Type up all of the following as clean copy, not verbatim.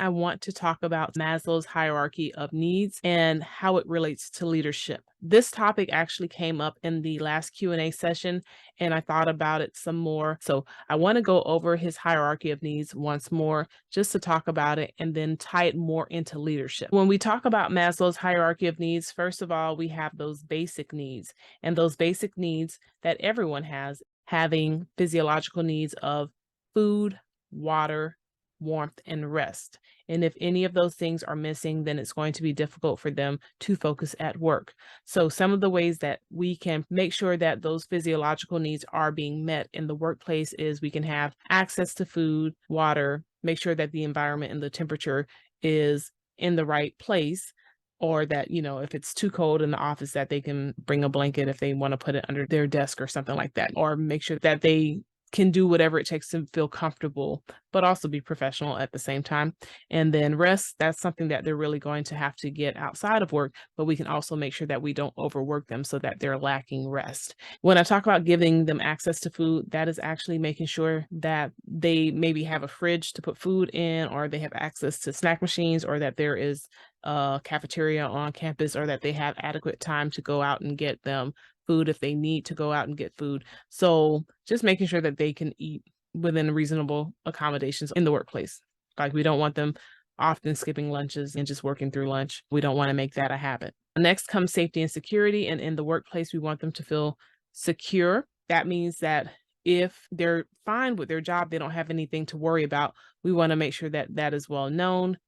I want to talk about Maslow's hierarchy of needs and how it relates to leadership. This topic actually came up in the last Q&A session, and I thought about it some more. So I want to go over his hierarchy of needs once more, just to talk about it and then tie it more into leadership. When we talk about Maslow's hierarchy of needs, first of all, we have those basic needs, and those basic needs that everyone has, having physiological needs of food, water, warmth, and rest. And if any of those things are missing, then it's going to be difficult for them to focus at work. So some of the ways that we can make sure that those physiological needs are being met in the workplace is we can have access to food, water, make sure that the environment and the temperature is in the right place, or that, if it's too cold in the office, that they can bring a blanket if they want to put it under their desk or something like that, or make sure that they can do whatever it takes to feel comfortable, but also be professional at the same time. And then rest, that's something that they're really going to have to get outside of work, but we can also make sure that we don't overwork them so that they're lacking rest. When I talk about giving them access to food, that is actually making sure that they maybe have a fridge to put food in, or they have access to snack machines, or that there is a cafeteria on campus, or that they have adequate time to go out and get them food if they need to go out and get food. So just making sure that they can eat within reasonable accommodations in the workplace. Like, we don't want them often skipping lunches and just working through lunch. We don't want to make that a habit. Next comes safety and security. And in the workplace, we want them to feel secure. That means that if they're fine with their job, they don't have anything to worry about. We want to make sure that that is well known.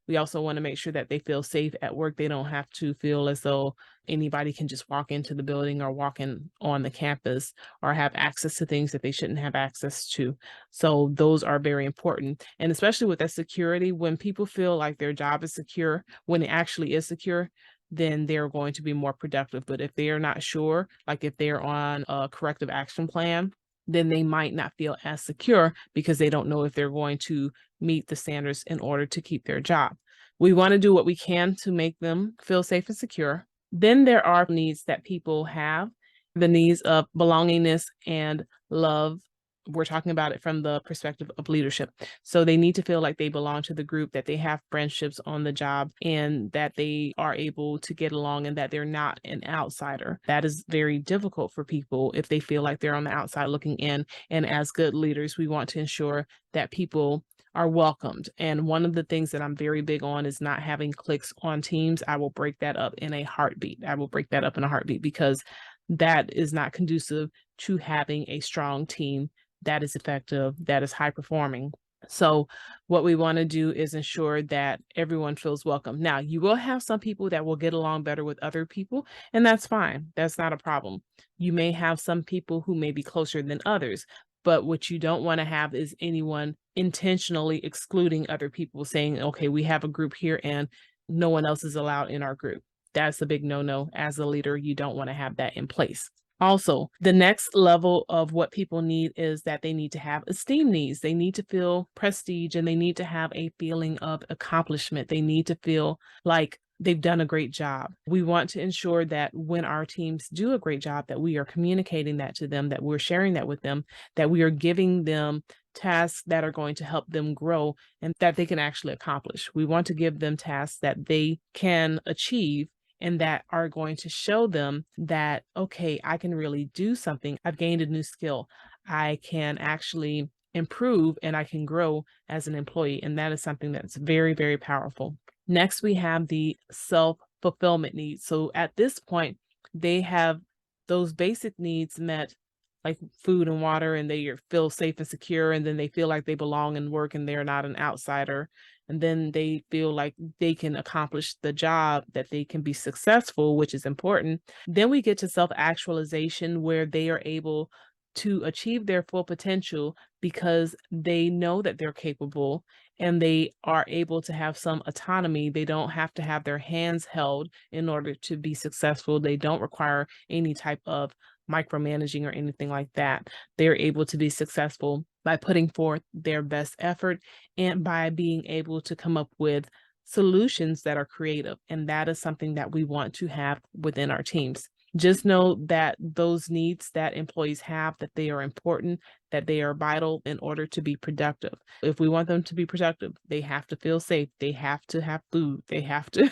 We also want to make sure that they feel safe at work. They don't have to feel as though anybody can just walk into the building or walk in on the campus or have access to things that they shouldn't have access to. So those are very important. And especially with that security, when people feel like their job is secure, when it actually is secure, then they're going to be more productive. But if they are not sure, like if they're on a corrective action plan, then they might not feel as secure because they don't know if they're going to meet the standards in order to keep their job. We want to do what we can to make them feel safe and secure. Then there are needs that people have, the needs of belongingness and love. We're talking about it from the perspective of leadership. So they need to feel like they belong to the group, that they have friendships on the job, and that they are able to get along, and that they're not an outsider. That is very difficult for people if they feel like they're on the outside looking in. And as good leaders, we want to ensure that people are welcomed. And one of the things that I'm very big on is not having cliques on teams. I will break that up in a heartbeat. Because that is not conducive to having a strong team that is effective, that is high performing. So what we want to do is ensure that everyone feels welcome. Now, you will have some people that will get along better with other people, and that's fine. That's not a problem. You may have some people who may be closer than others, but what you don't want to have is anyone intentionally excluding other people, saying, okay, we have a group here and no one else is allowed in our group. That's a big no-no. As a leader, you don't want to have that in place. Also, the next level of what people need is that they need to have esteem needs. They need to feel prestige, and they need to have a feeling of accomplishment. They need to feel like they've done a great job. We want to ensure that when our teams do a great job, that we are communicating that to them, that we're sharing that with them, that we are giving them tasks that are going to help them grow and that they can actually accomplish. We want to give them tasks that they can achieve and that are going to show them that, okay, I can really do something. I've gained a new skill. I can actually improve and I can grow as an employee. And that is something that's very, very powerful. Next, we have the self-fulfillment needs. So at this point, they have those basic needs met, like food and water, and they feel safe and secure, and then they feel like they belong in work and they're not an outsider. And then they feel like they can accomplish the job, that they can be successful, which is important. Then we get to self-actualization, where they are able to achieve their full potential because they know that they're capable and they are able to have some autonomy. They don't have to have their hands held in order to be successful. They don't require any type of micromanaging or anything like that. They're able to be successful by putting forth their best effort and by being able to come up with solutions that are creative. And that is something that we want to have within our teams. Just know that those needs that employees have, that they are important, that they are vital in order to be productive. If we want them to be productive, they have to feel safe. They have to have food. They have to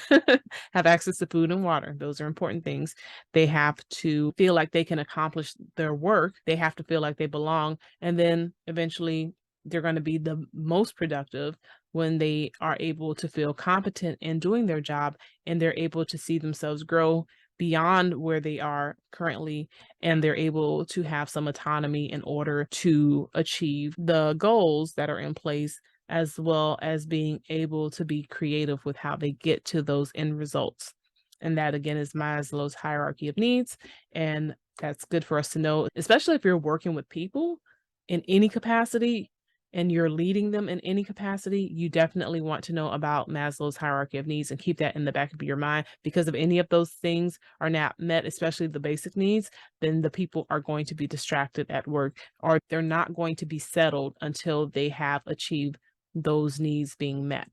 have access to food and water. Those are important things. They have to feel like they can accomplish their work. They have to feel like they belong. And then eventually they're going to be the most productive when they are able to feel competent in doing their job and they're able to see themselves grow beyond where they are currently, and they're able to have some autonomy in order to achieve the goals that are in place, as well as being able to be creative with how they get to those end results. And that again is Maslow's hierarchy of needs. And that's good for us to know, especially if you're working with people in any capacity and you're leading them in any capacity. You definitely want to know about Maslow's hierarchy of needs and keep that in the back of your mind, because if any of those things are not met, especially the basic needs, then the people are going to be distracted at work, or they're not going to be settled until they have achieved those needs being met.